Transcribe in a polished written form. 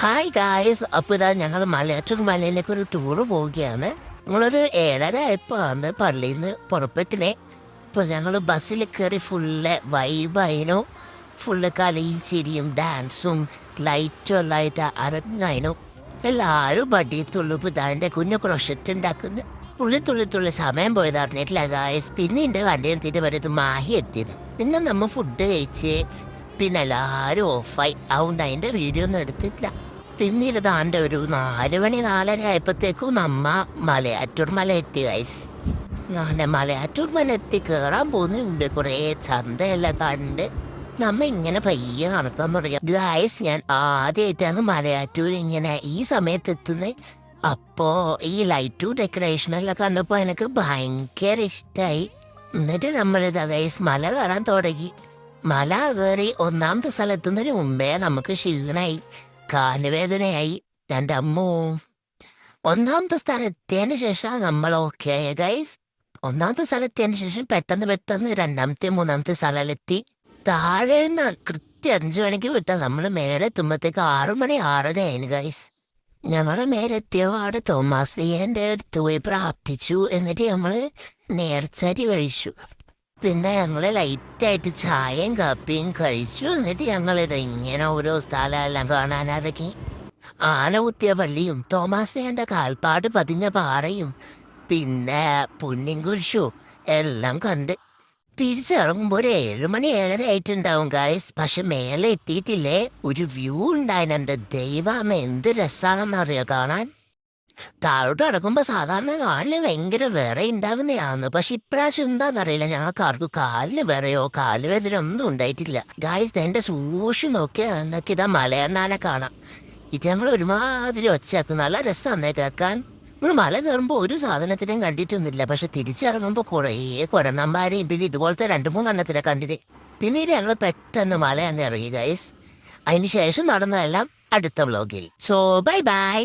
Hi guys, അപ്പോൾ ഇതാ ഞങ്ങൾ മലയാറ്റൂർ മലയിലേക്ക് ഒരു ടൂറ് പോവുകയാണ്. ഞങ്ങളൊരു 7:30 ആയപ്പോഴാണ് പള്ളിയിൽ നിന്ന് പുറപ്പെട്ടിനെ. ഇപ്പോൾ ഞങ്ങൾ ബസ്സിൽ കയറി ഫുള്ള് വൈബായിരുന്നു. ഫുള്ള് കളിയും ചിരിയും ഡാൻസും ലൈറ്റും എല്ലാം ആയിട്ട് അരങ്ങായിരുന്നു. എല്ലാവരും ബഡിയത്തുള്ളൂ. ഇപ്പോൾ ഇതാൻ്റെ കുഞ്ഞു ക്രോഷറ്റ് ഉണ്ടാക്കുന്നു. തുള്ളി സമയം പോയത് അറിഞ്ഞിട്ടില്ല ഗായ്സ്. പിന്നെ ഉണ്ട് വണ്ടി എടുത്തിട്ട് വരുന്നത് മാഹി എത്തിയത്. പിന്നെ നമ്മൾ ഫുഡ് കഴിച്ച് പിന്നെ എല്ലാവരും ഓഫായി. അതുകൊണ്ട് അതിൻ്റെ വീഡിയോ ഒന്നും എടുത്തിട്ടില്ല. പിന്നീട് താൻ്റെ ഒരു 4 മണി 4:30 ആയപ്പോഴത്തേക്കും നമ്മ മലയാറ്റൂർ മല എത്തി ഗൈസ്. ഞാൻ മലയാറ്റൂർ മല എത്തി കയറാൻ പോകുന്നുണ്ട്. കുറേ ചന്തയെല്ലാം കണ്ട് നമ്മ ഇങ്ങനെ പയ്യെ നടത്താൻ തുടങ്ങി ഗൈസ്. ഞാൻ ആദ്യമായിട്ടാണ് മലയാറ്റൂർ ഇങ്ങനെ ഈ സമയത്ത് എത്തുന്നത്. അപ്പോൾ ഈ ലൈറ്റും ഡെക്കറേഷനെല്ലാം കണ്ടപ്പോൾ എനിക്ക് ഭയങ്കര ഇഷ്ടമായി. എന്നിട്ട് നമ്മളിതാ ഗൈസ് മല കയറാൻ തുടങ്ങി. മല കയറി ഒന്നാമത്തെ സ്ഥലത്തുന്നതിന് മുമ്പേ നമുക്ക് ക്ഷീണമായി, കാലുവേദനയായി. എൻ്റെ അമ്മോ, ഒന്നാമത്തെ സ്ഥലം എത്തിയതിന് ശേഷം നമ്മൾ ഓക്കെ ഗൈസ്. ഒന്നാമത്തെ സ്ഥലത്തിയതിന് ശേഷം പെട്ടെന്ന് രണ്ടാമത്തെ മൂന്നാമത്തെ സ്ഥലത്തെത്തി. താഴെ കൃത്യം 5 മണിക്ക് വിട്ടാൽ നമ്മൾ മേലെ എത്തുമ്പോഴത്തേക്ക് 6 മണി 6:30 ആയിരുന്നു ഗൈസ്. ഞങ്ങൾ മേലെത്തിയപാട് തോമാസ്ലിയൻ്റെ അടുത്ത് പോയി പ്രാർത്ഥിച്ചു. എന്നിട്ട് നമ്മൾ നേർച്ചരി കഴിച്ചു. പിന്നെ ഞങ്ങൾ ലൈറ്റായിട്ട് ചായയും കാപ്പിയും കഴിച്ചു. എന്നിട്ട് ഞങ്ങളിത് ഇങ്ങനെ ഓരോ സ്ഥലമെല്ലാം കാണാനിറങ്ങി. ആന കുത്തിയ പള്ളിയും തോമാസ്ലിയൻ്റെ കാൽപ്പാട് പതിഞ്ഞ പാറയും പിന്നെ പുണ്യംകുരിശും എല്ലാം കണ്ട് തിരിച്ചിറങ്ങുമ്പോൾ ഒരു 7 മണി 7:30 ആയിട്ടുണ്ടാവും ഗായ്സ്. പക്ഷെ മേലെ എത്തിയിട്ടില്ലേ, ഒരു വ്യൂ ഉണ്ടായിരുന്നു. എൻ്റെ ദൈവം, എന്ത് രസമാണെന്നറിയോ കാണാൻ. താഴോട്ട് കിടക്കുമ്പോൾ സാധാരണ കാലിന് ഭയങ്കര വിറ ഉണ്ടാവുന്നതാണ്. പക്ഷെ ഇപ്രാവശ്യം എന്താണെന്നറിയില്ല, ഞങ്ങൾക്ക് ആർക്കും കാലിന് വിറയോ കാലുവേദന ഒന്നും ഉണ്ടായിട്ടില്ല ഗായ്സ്. എൻ്റെ സൂക്ഷിച്ച് നോക്കിയാൽ എന്നൊക്കെ ഇതാ മലയണ്ണാനെ കാണാം. ഇത് ഞങ്ങൾ ഒരുമാതിരി ഒച്ചയാക്കും. നല്ല രസമാണ് കേൾക്കാൻ. നമ്മൾ മല കയറുമ്പോൾ ഒരു സാധനത്തിനും കണ്ടിട്ടൊന്നുമില്ല. പക്ഷെ തിരിച്ചിറങ്ങുമ്പോൾ കുറേ കുരണ്ണന്മാരെയും പിന്നെ ഇതുപോലത്തെ 2-3 എണ്ണത്തിനെ കണ്ടിട്ട് പിന്നീട് ഞങ്ങൾ പെട്ടെന്ന് മലയെന്ന് ഇറങ്ങി ഗൈസ്. അതിന് ശേഷം നടന്നതെല്ലാം അടുത്ത വ്ലോഗിൽ. So bye bye.